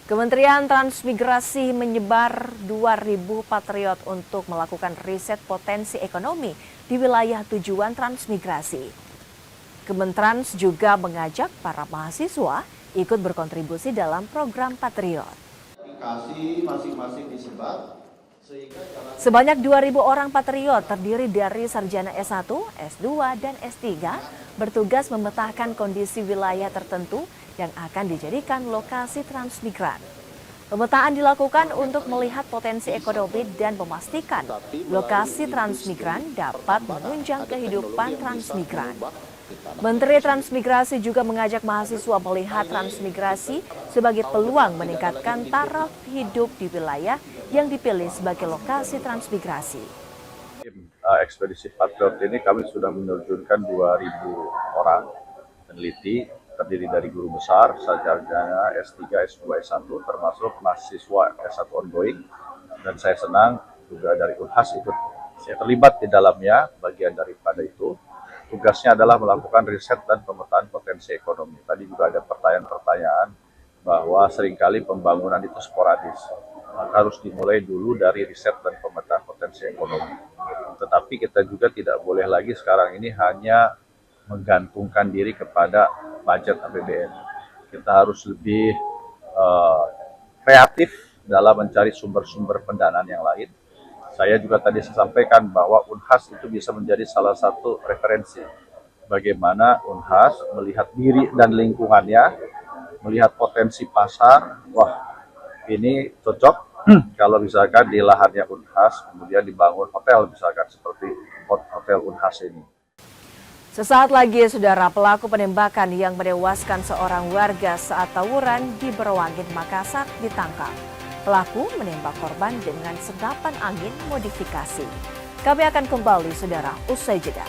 Kementerian Transmigrasi menyebar 2.000 patriot untuk melakukan riset potensi ekonomi di wilayah tujuan transmigrasi. Kementrans juga mengajak para mahasiswa ikut berkontribusi dalam program Patriot. Sebanyak 2.000 orang patriot terdiri dari sarjana S1, S2, dan S3 bertugas memetakan kondisi wilayah tertentu yang akan dijadikan lokasi transmigran. Pemetaan dilakukan untuk melihat potensi ekonomi dan memastikan lokasi transmigran dapat menunjang kehidupan transmigran. Menteri Transmigrasi juga mengajak mahasiswa melihat transmigrasi sebagai peluang meningkatkan taraf hidup di wilayah yang dipilih sebagai lokasi transmigrasi. Ekspedisi Patriot ini kami sudah menerjunkan 2.000 orang peneliti terdiri dari guru besar, sarjana S3, S2, S1, termasuk mahasiswa S1 ongoing, dan saya senang juga dari Unhas ikut terlibat di dalamnya. Bagian daripada itu, tugasnya adalah melakukan riset dan pemetaan potensi ekonomi. Tadi juga ada pertanyaan-pertanyaan bahwa seringkali pembangunan itu sporadis. Maka harus dimulai dulu dari riset dan pemetaan potensi ekonomi. Tetapi kita juga tidak boleh lagi sekarang ini hanya menggantungkan diri kepada budget APBN. Kita harus lebih kreatif dalam mencari sumber-sumber pendanaan yang lain. Saya juga tadi sampaikan bahwa Unhas itu bisa menjadi salah satu referensi bagaimana Unhas melihat diri dan lingkungannya, melihat potensi pasar. Wah, ini cocok kalau misalkan di lahannya Unhas kemudian dibangun hotel, misalkan seperti hotel Unhas ini. Sesaat lagi, saudara, pelaku penembakan yang menewaskan seorang warga saat tawuran di Berwangin, Makassar ditangkap. Pelaku menembak korban dengan senapan angin modifikasi. Kami akan kembali, saudara, usai jeda.